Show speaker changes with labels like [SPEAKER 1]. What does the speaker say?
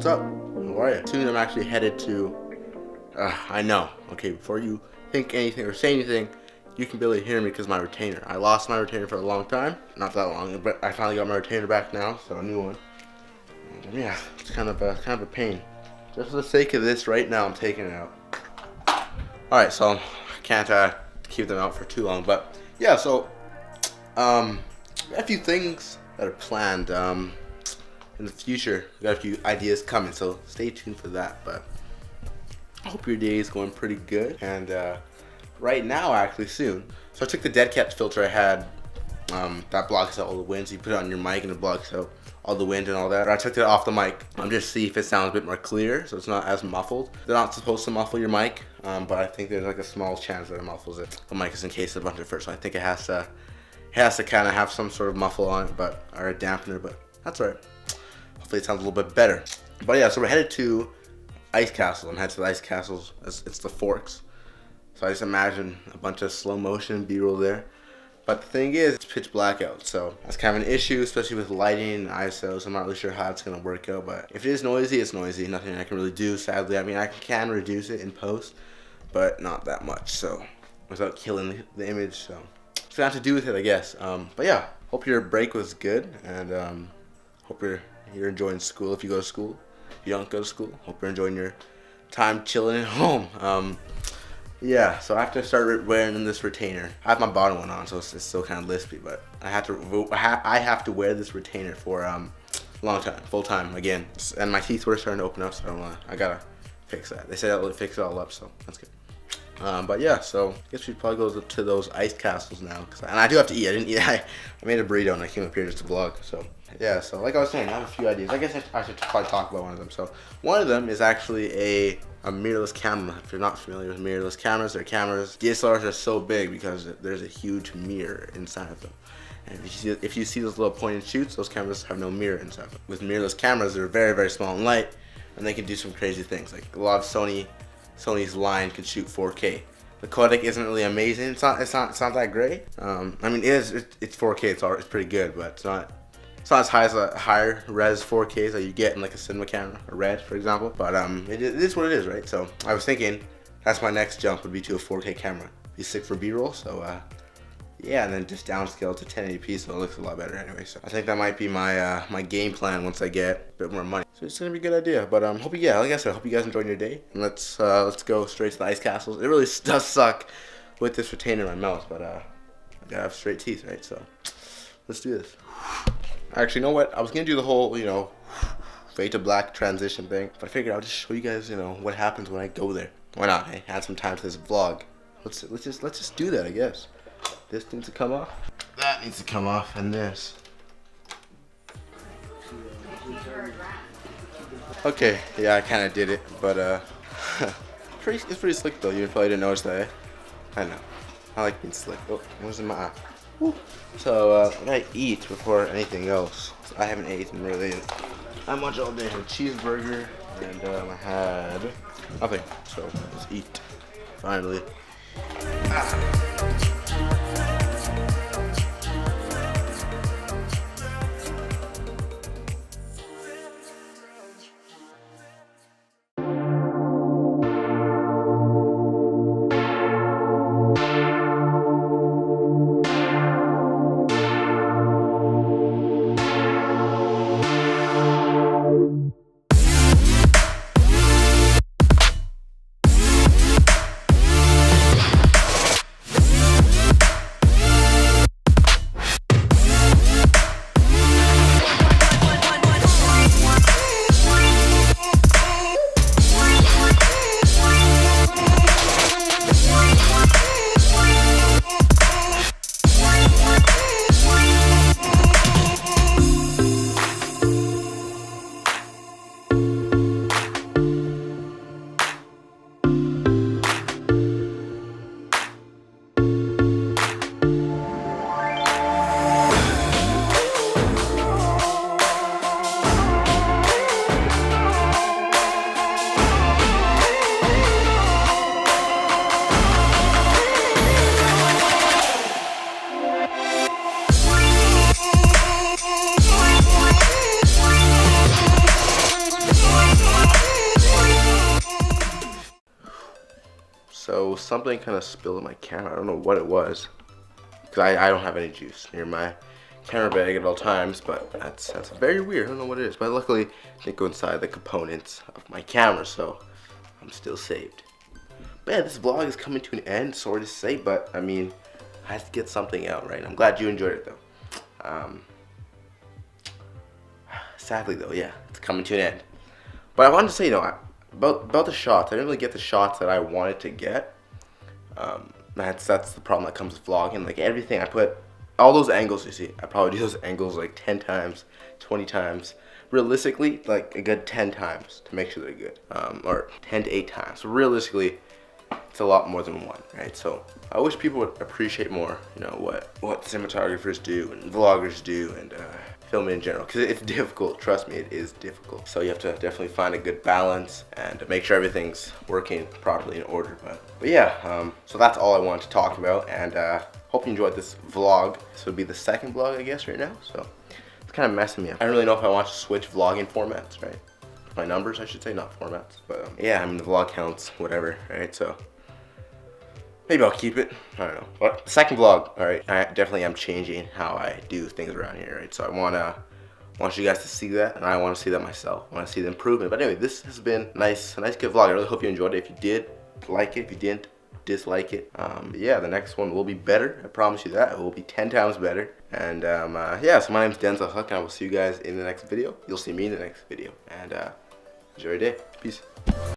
[SPEAKER 1] what's up? How are you? Soon I'm actually headed to, I know. Okay, before you think anything or say anything, you can barely hear me because my retainer. I lost my retainer for a long time. Not that long, but I finally got my retainer back now, so a new one. And yeah, it's kind of a pain. Just for the sake of this, right now I'm taking it out. Alright, so I can't keep them out for too long, but yeah, so a few things that are planned in the future. We got a few ideas coming, so stay tuned for that. But I hope your day is going pretty good. And right now, actually soon. So I took the dead cat filter I had that blocks out all the wind. So you put it on your mic and it blocks out all the wind and all that. I took it off the mic. I'm just see if it sounds a bit more clear, so it's not as muffled. They're not supposed to muffle your mic, but I think there's like a small chance that it muffles it. The mic is encased in a bunch of fur, so I think it has to kind of have some sort of muffle on it, or a dampener. But that's alright. Hopefully it sounds a little bit better. But yeah, so we're headed to Ice Castle. I'm headed to the Ice Castles. It's the Forks. So I just imagine a bunch of slow motion B-roll there. But the thing is, it's pitch black out, so that's kind of an issue, especially with lighting and ISO, so I'm not really sure how it's going to work out. But if it is noisy, it's noisy. Nothing I can really do, sadly. I mean, I can reduce it in post, but not that much, so without killing the image. So it's going to have to do with it, I guess. But yeah, hope your break was good, and hope you're enjoying school if you go to school. If you don't go to school, hope you're enjoying your time chilling at home. Yeah, so I have to start wearing this retainer. I have my bottom one on, so it's still kind of lispy, but I have to wear this retainer for a long time, full time again. And my teeth were starting to open up, so I gotta fix that. They said that would fix it all up, so that's good. But yeah, so I guess we probably go to those ice castles now, and I do have to eat. I didn't eat. I made a burrito and I came up here just to vlog. So yeah, so like I was saying, I have a few ideas. I guess I should probably talk about one of them. So one of them is actually a mirrorless camera. If you're not familiar with mirrorless cameras, they're cameras. DSLRs are so big because there's a huge mirror inside of them. And if you see those little point and shoots, those cameras have no mirror inside them. With mirrorless cameras, they're very, very small and light, and they can do some crazy things. Like a lot of Sony's line can shoot 4K. The codec isn't really amazing. It's not that great. I mean, it's 4K. It's pretty good, but it's not as high as a higher res 4Ks that you get in like a cinema camera, a Red, for example. But it is what it is, right? So I was thinking that's my next jump would be to a 4K camera. Be sick for B-roll. So yeah, and then just downscale to 1080p, so it looks a lot better anyway. So I think that might be my my game plan once I get a bit more money. So it's gonna be a good idea. But hope like I said, hope you guys enjoyed your day. And let's go straight to the ice castles. It really does suck with this retainer in my mouth, but I gotta have straight teeth, right? So let's do this. Actually, you know what? I was gonna do the whole, fade to black transition thing, but I figured I'll just show you guys, what happens when I go there. Why not? Hey, add some time to this vlog. Let's just do that, I guess. This needs to come off. That needs to come off, and this. Okay, yeah, I kind of did it, but it's pretty slick though. You probably didn't notice that. Eh? I know. I like being slick. Oh, it was in my eye. Woo. So I gotta eat before anything else. So I haven't eaten really that much all day. I had a cheeseburger and I had nothing. So let's eat. Finally. something kind of spilled in my camera. I don't know what it was, because I don't have any juice near my camera bag at all times, but that's very weird. I don't know what it is, but luckily it didn't go inside the components of my camera, so I'm still saved. But yeah, this vlog is coming to an end, sorry to say, but I mean, I had to get something out, right? I'm glad you enjoyed it though. Sadly though, yeah, it's coming to an end. But I wanted to say, about the shots. I didn't really get the shots that I wanted to get. That's the problem that comes with vlogging. Like everything I put, all those angles you see, I probably do those angles like 10 times, 20 times. Realistically, like a good 10 times to make sure they're good. Or 10 to 8 times. So realistically, it's a lot more than one, right? So I wish people would appreciate more, what cinematographers do and vloggers do and filming in general, because it's difficult. Trust me, it is difficult. So you have to definitely find a good balance and make sure everything's working properly in order. But yeah, so that's all I wanted to talk about, and hope you enjoyed this vlog. This would be the second vlog, I guess, right now. So it's kind of messing me up. I don't really know if I want to switch vlogging formats, right? My numbers, I should say, not formats. But yeah, I mean the vlog counts, whatever, right? So maybe I'll keep it. I don't know. But the second vlog, all right, I definitely am changing how I do things around here, right? So I want you guys to see that, and I want to see that myself. I want to see the improvement. But anyway, this has been a nice good vlog. I really hope you enjoyed it. If you did, like it. If you didn't, dislike it. Yeah, the next one will be better. I promise you that. It will be 10 times better. And yeah, so my name's Denzel Hooke, and I will see you guys in the next video. You'll see me in the next video. And enjoy your day. Peace.